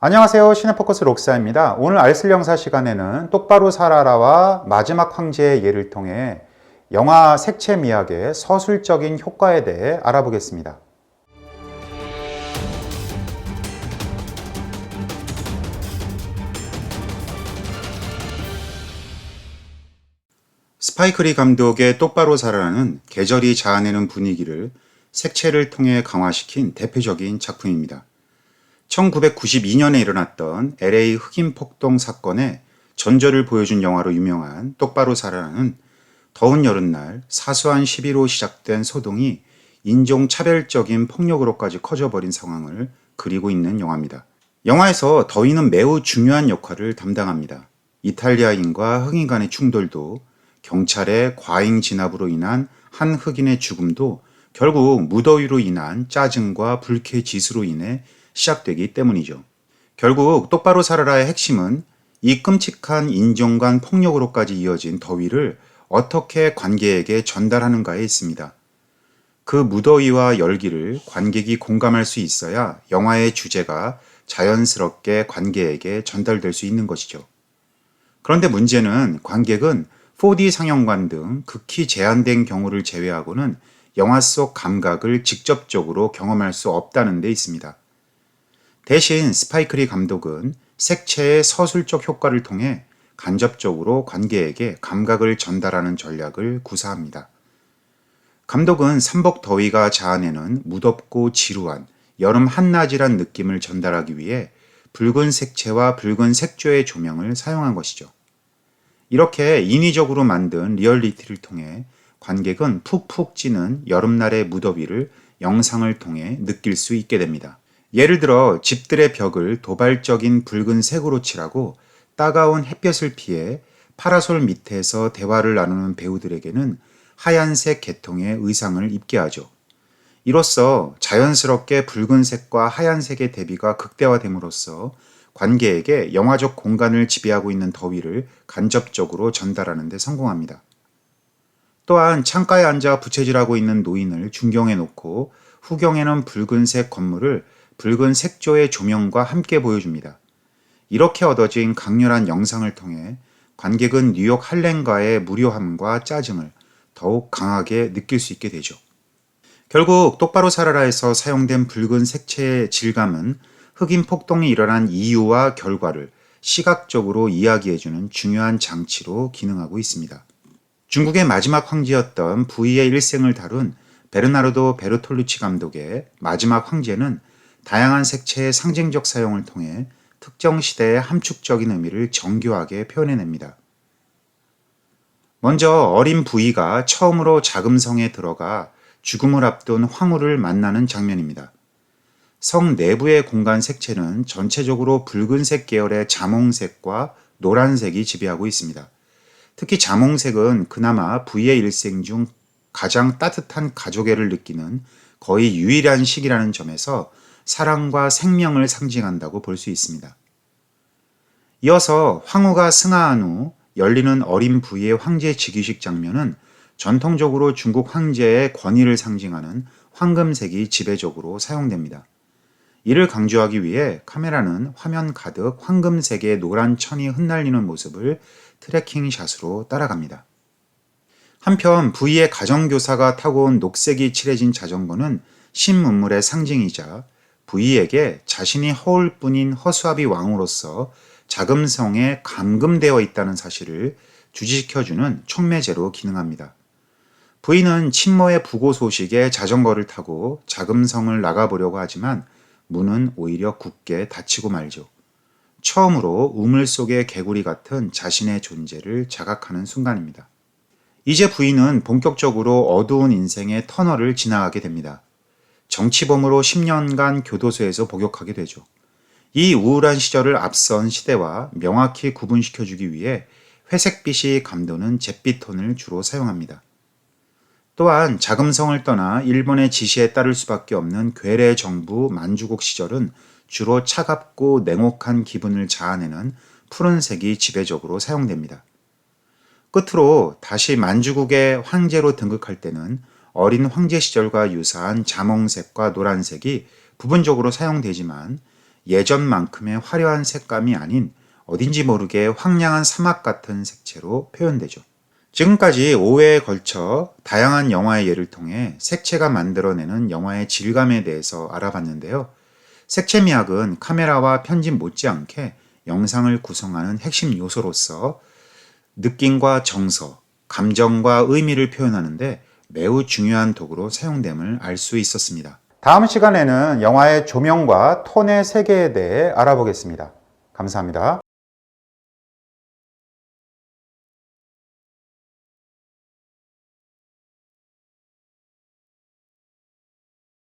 안녕하세요. 시네포커스 록사입니다. 오늘 알쓸영사 시간에는 똑바로 살아라와 마지막 황제의 예를 통해 영화 색채 미학의 서술적인 효과에 대해 알아보겠습니다. 스파이크 리 감독의 똑바로 살아라는 계절이 자아내는 분위기를 색채를 통해 강화시킨 대표적인 작품입니다. 1992년에 일어났던 LA 흑인 폭동 사건의 전조를 보여준 영화로 유명한 똑바로 살아라는 더운 여름날 사소한 시비로 시작된 소동이 인종차별적인 폭력으로까지 커져버린 상황을 그리고 있는 영화입니다. 영화에서 더위는 매우 중요한 역할을 담당합니다. 이탈리아인과 흑인 간의 충돌도 경찰의 과잉 진압으로 인한 한 흑인의 죽음도 결국 무더위로 인한 짜증과 불쾌지수로 인해 시작되기 때문이죠. 결국 똑바로 살아라의 핵심은 이 끔찍한 인종 간 폭력으로까지 이어진 더위를 어떻게 관객에게 전달하는가에 있습니다. 그 무더위와 열기를 관객이 공감할 수 있어야 영화의 주제가 자연스럽게 관객에게 전달될 수 있는 것이죠. 그런데 문제는 관객은 4D 상영관 등 극히 제한된 경우를 제외하고는 영화 속 감각을 직접적으로 경험할 수 없다는 데 있습니다. 대신 스파이크 리 감독은 색채의 서술적 효과를 통해 간접적으로 관객에게 감각을 전달하는 전략을 구사합니다. 감독은 삼복 더위가 자아내는 무덥고 지루한 여름 한낮이란 느낌을 전달하기 위해 붉은 색채와 붉은 색조의 조명을 사용한 것이죠. 이렇게 인위적으로 만든 리얼리티를 통해 관객은 푹푹 찌는 여름날의 무더위를 영상을 통해 느낄 수 있게 됩니다. 예를 들어 집들의 벽을 도발적인 붉은색으로 칠하고 따가운 햇볕을 피해 파라솔 밑에서 대화를 나누는 배우들에게는 하얀색 계통의 의상을 입게 하죠. 이로써 자연스럽게 붉은색과 하얀색의 대비가 극대화됨으로써 관객에게 영화적 공간을 지배하고 있는 더위를 간접적으로 전달하는 데 성공합니다. 또한 창가에 앉아 부채질하고 있는 노인을 중경해 놓고 후경에는 붉은색 건물을 붉은 색조의 조명과 함께 보여줍니다. 이렇게 얻어진 강렬한 영상을 통해 관객은 뉴욕 할렘과의 무료함과 짜증을 더욱 강하게 느낄 수 있게 되죠. 결국 똑바로 살아라에서 사용된 붉은 색채의 질감은 흑인 폭동이 일어난 이유와 결과를 시각적으로 이야기해주는 중요한 장치로 기능하고 있습니다. 중국의 마지막 황제였던 부이의 일생을 다룬 베르나르도 베르톨루치 감독의 마지막 황제는 다양한 색채의 상징적 사용을 통해 특정 시대의 함축적인 의미를 정교하게 표현해냅니다. 먼저 어린 부이가 처음으로 자금성에 들어가 죽음을 앞둔 황후를 만나는 장면입니다. 성 내부의 공간 색채는 전체적으로 붉은색 계열의 자몽색과 노란색이 지배하고 있습니다. 특히 자몽색은 그나마 부이의 일생 중 가장 따뜻한 가족애를 느끼는 거의 유일한 시기라는 점에서 사랑과 생명을 상징한다고 볼 수 있습니다. 이어서 황후가 승하한 후 열리는 어린 부이의 황제 즉위식 장면은 전통적으로 중국 황제의 권위를 상징하는 황금색이 지배적으로 사용됩니다. 이를 강조하기 위해 카메라는 화면 가득 황금색의 노란 천이 흩날리는 모습을 트래킹샷으로 따라갑니다. 한편 부이의 가정교사가 타고 온 녹색이 칠해진 자전거는 신문물의 상징이자 부이에게 자신이 허울 뿐인 허수아비 왕으로서 자금성에 감금되어 있다는 사실을 주지시켜주는 촉매제로 기능합니다. 부이는 친모의 부고 소식에 자전거를 타고 자금성을 나가보려고 하지만 문은 오히려 굳게 닫히고 말죠. 처음으로 우물 속의 개구리 같은 자신의 존재를 자각하는 순간입니다. 이제 부이는 본격적으로 어두운 인생의 터널을 지나가게 됩니다. 정치범으로 10년간 교도소에서 복역하게 되죠. 이 우울한 시절을 앞선 시대와 명확히 구분시켜주기 위해 회색빛이 감도는 잿빛 톤을 주로 사용합니다. 또한 자금성을 떠나 일본의 지시에 따를 수밖에 없는 괴뢰 정부 만주국 시절은 주로 차갑고 냉혹한 기분을 자아내는 푸른색이 지배적으로 사용됩니다. 끝으로 다시 만주국의 황제로 등극할 때는 어린 황제 시절과 유사한 자몽색과 노란색이 부분적으로 사용되지만 예전만큼의 화려한 색감이 아닌 어딘지 모르게 황량한 사막 같은 색채로 표현되죠. 지금까지 5회에 걸쳐 다양한 영화의 예를 통해 색채가 만들어내는 영화의 질감에 대해서 알아봤는데요. 색채 미학은 카메라와 편집 못지않게 영상을 구성하는 핵심 요소로서 느낌과 정서, 감정과 의미를 표현하는데 매우 중요한 도구로 사용됨을 알 수 있었습니다. 다음 시간에는 영화의 조명과 톤의 세계에 대해 알아보겠습니다. 감사합니다.